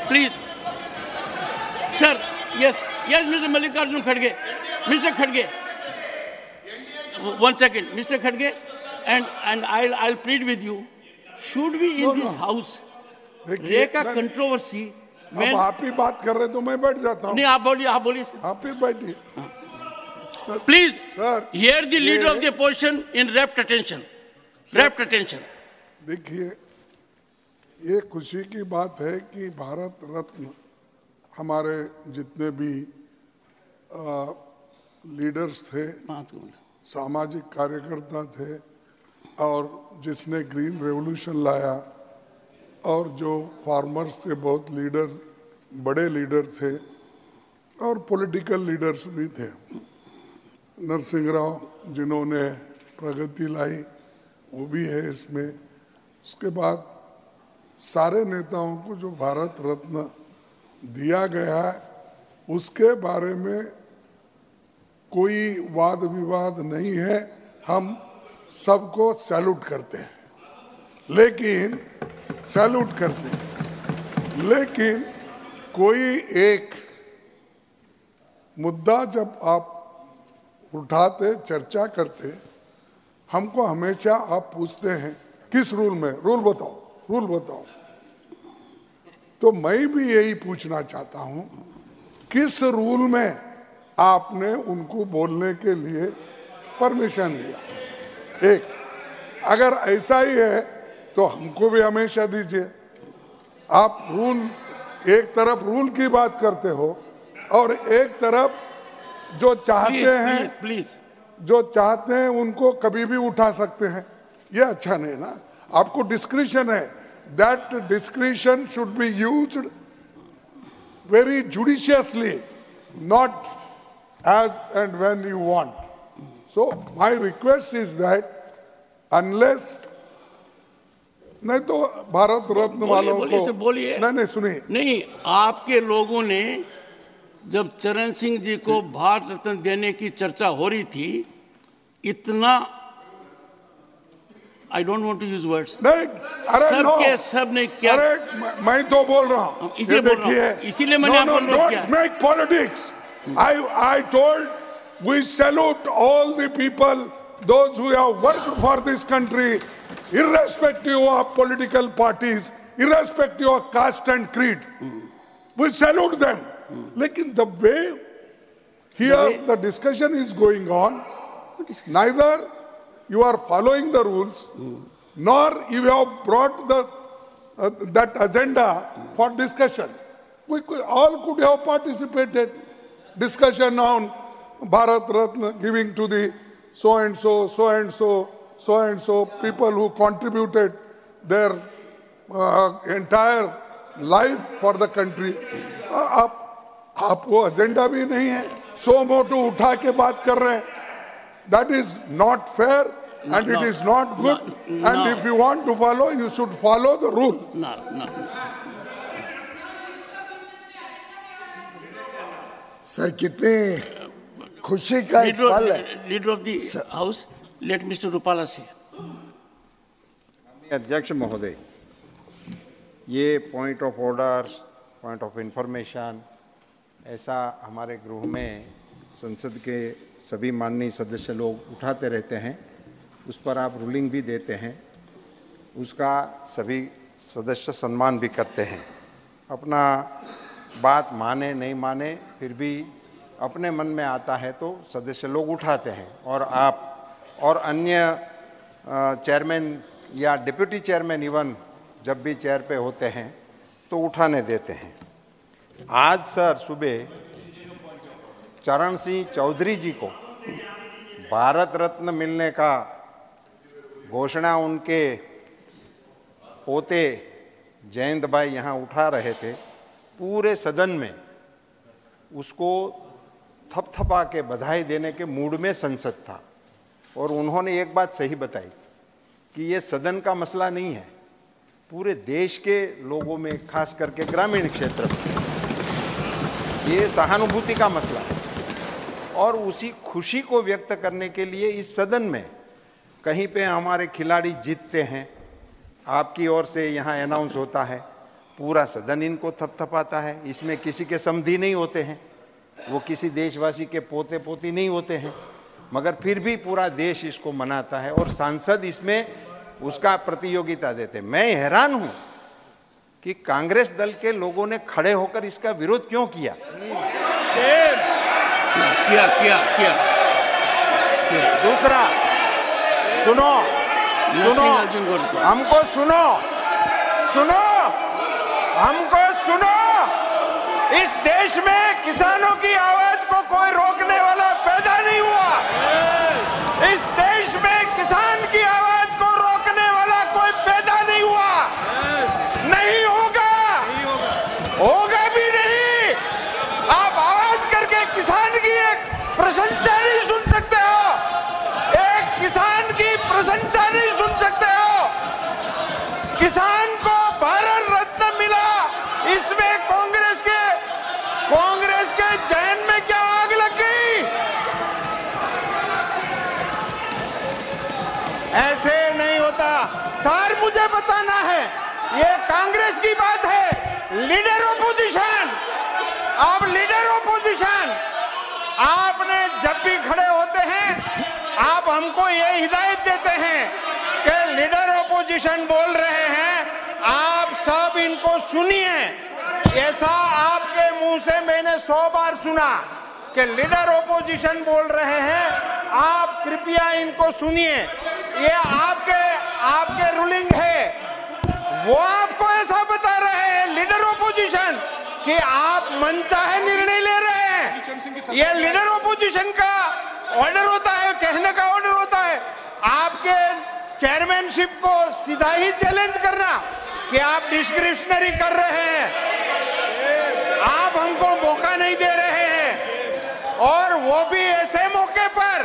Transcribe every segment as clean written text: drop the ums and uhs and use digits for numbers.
Please. Sir, yes, Mr. Mallikarjun Kharge. Mr. Kharge. 1 second, Mr. Kharge, and I'll plead with you. Should we in this house break a controversy? अब आप ही बात कर रहे तो मैं बैठ जाता हूँ। नहीं, आप बोलिए सर। आप ही बैठिए। Please, sir, hear the leader of the opposition in rapt attention. Rapt attention. देखिए, ये खुशी की बात है कि भारत रत्न हमारे जितने भी लीडर्स थे, सामाजिक कार्यकर्ता थे, और जिसने ग्रीन रेवोल्यूशन लाया, और जो फार्मर्स के बहुत लीडर, बड़े लीडर थे, और पॉलिटिकल लीडर्स भी थे। नरसिंह राव जिन्होंने प्रगति लाई, वो भी है इसमें। उसके बाद सारे नेताओं को जो भारत रत्न दिया गया है, उसके बारे में कोई वाद विवाद नहीं है। हम सबको सैल्यूट करते हैं, लेकिन कोई एक मुद्दा जब आप उठाते, चर्चा करते, हमको हमेशा आप पूछते हैं किस रूल में, रूल बताओ। तो मैं भी यही पूछना चाहता हूं, किस रूल में आपने उनको बोलने के लिए परमिशन दिया? एक, अगर ऐसा ही है तो हमको भी हमेशा दीजिए। आप रूल, एक तरफ रूल की बात करते हो और एक तरफ जो चाहते हैं उनको कभी भी उठा सकते हैं। ये अच्छा नहीं ना। आपको डिस्क्रिशन है, that discretion should be used very judiciously, not as and when you want. So my request is that unless, नहीं तो भारत रत्न वालों को नहीं सुनिए। नहीं, आपके लोगों ने जब चरण सिंह जी को भारत रत्न देने की चर्चा हो रही थी, इतना, I don't want to use words, नहीं, अरे सब ने क्या, अरे मैं तो बोल रहा हूँ, इसीलिए मैंने आपको अनुरोध किया। Don't make politics. I told we salute all the people, those who have worked for this country, irrespective of political parties, irrespective of caste and creed. We salute them. Lekin the way here the discussion is going on, neither you are following the rules, nor you have brought that agenda for discussion. We all could have participated. Discussion on Bharat Ratna giving to the so and so people who contributed their entire life for the country. आप वो agenda भी नहीं है, सो मोटो उठा के बात कर रहे हैं. That is not fair and it is not good. And if you want to follow, you should follow the rule. Sir कितने खुशी का एक पल है. Leader of the house, let mister Rupala say. अध्यक्ष महोदय, ये point of order, point of information ऐसा हमारे गृह में संसद के सभी माननीय सदस्य लोग उठाते रहते हैं. उस पर आप रूलिंग भी देते हैं, उसका सभी सदस्य सम्मान भी करते हैं. अपना बात माने नहीं माने, फिर भी अपने मन में आता है तो सदस्य लोग उठाते हैं. और आप और अन्य चेयरमैन या डिप्टी चेयरमैन इवन जब भी चेयर पे होते हैं तो उठाने देते हैं. आज सर सुबह चरण सिंह चौधरी जी को भारत रत्न मिलने का घोषणा उनके पोते जयंत भाई यहाँ उठा रहे थे. पूरे सदन में उसको थपथपा के बधाई देने के मूड में संसद था. और उन्होंने एक बात सही बताई कि ये सदन का मसला नहीं है, पूरे देश के लोगों में, खास करके ग्रामीण क्षेत्र में ये सहानुभूति का मसला है. और उसी खुशी को व्यक्त करने के लिए इस सदन में कहीं पे हमारे खिलाड़ी जीतते हैं, आपकी ओर से यहाँ अनाउंस होता है, पूरा सदन इनको थपथपाता है। इसमें किसी के समधी नहीं होते हैं, वो किसी देशवासी के पोते पोती नहीं होते हैं, मगर फिर भी पूरा देश इसको मनाता है और सांसद इसमें उसका प्रतियोगिता देते। मैं हैरान हूं कि कांग्रेस दल के लोगों ने खड़े होकर इसका विरोध क्यों किया। किया। दूसरा, सुनो, हमको सुनो, इस देश में किसानों की आवाज को कोई रोकने वाला पैदा नहीं हुआ। इस देश में किसान की आवाज को रोकने वाला कोई पैदा नहीं हुआ, नहीं होगा भी नहीं। आप आवाज करके किसान की एक प्रशंसा नहीं सुन सकते हो, एक किसान की प्रशंसा नहीं सुन सकते हो। किसान को भारत रत्न मिला, इसमें कांग्रेस के जहन में क्या आग लग गई। ऐसे नहीं होता सर, मुझे बताना है, ये कांग्रेस की बात है। लीडर ऑपोजिशन, आप लीडर ऑपोजिशन, आपने जब भी खड़े होते हैं आप हमको ये हिदायत देते हैं कि लीडर ऑपोजिशन बोल रहे हैं, आप सब इनको सुनिए। ऐसा आपके मुंह से मैंने 100 बार सुना कि लीडर ऑपोजिशन बोल रहे हैं, आप कृपया इनको सुनिए। ये आपके रूलिंग है, वो आपको ऐसा बता रहे हैं लीडर ऑपोजिशन कि आप मनचाहे निर्णय ले रहे हैं। ये लीडर ऑपोजिशन का ऑर्डर होता है, कहने का ऑर्डर होता है। आपके चेयरमैनशिप को सीधा ही चैलेंज करना कि आप डिस्क्रिप्शनरी कर रहे हैं, आप हमको मौका नहीं दे रहे हैं, और वो भी ऐसे मौके पर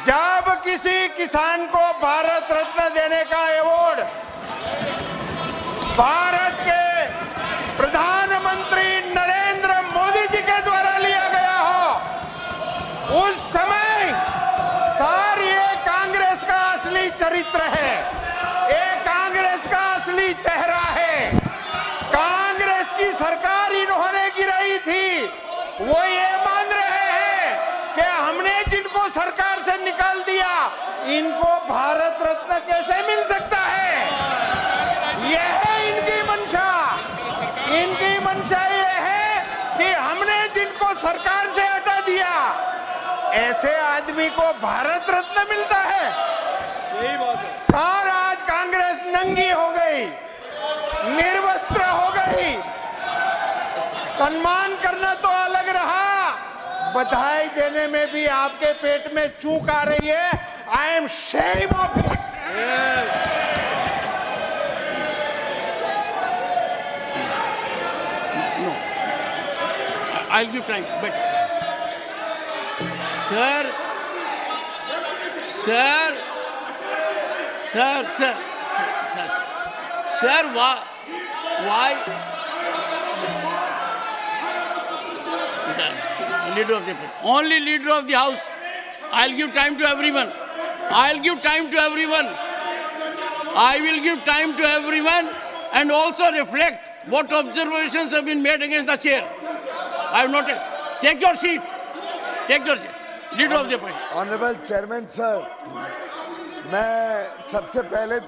जब किसी किसान को भारत रत्न देने का अवार्ड भारत के प्रधानमंत्री नरेंद्र मोदी जी के द्वारा लिया गया हो, उस समय सर ये कांग्रेस का असली चरित्र है, ये कांग्रेस का असली चेहरा है। कांग्रेस की सरकार इन्होंने गिराई थी, वो ये मान रहे हैं कि हमने जिनको सरकार से निकाल दिया, इनको भारत रत्न कैसे मिल सकता है। यह है इनकी मंशा। इनकी मंशा ये है कि हमने जिनको सरकार से हटा दिया, ऐसे आदमी को भारत रत्न मिलता है। यही बात है सर, आज कांग्रेस नंगी हो गई, निर्वस्त्र हो गई। सम्मान करना तो अलग रहा, बधाई देने में भी आपके पेट में चूक आ रही है। I am shame of it. I'll give time, but sir, why? Leader of the only leader of the house. I'll give time to everyone. I will give time to everyone, and also reflect what observations have been made against the chair. I have noted. Take your seat. Leader of the party. Honourable chairman sir, मैं सबसे पहले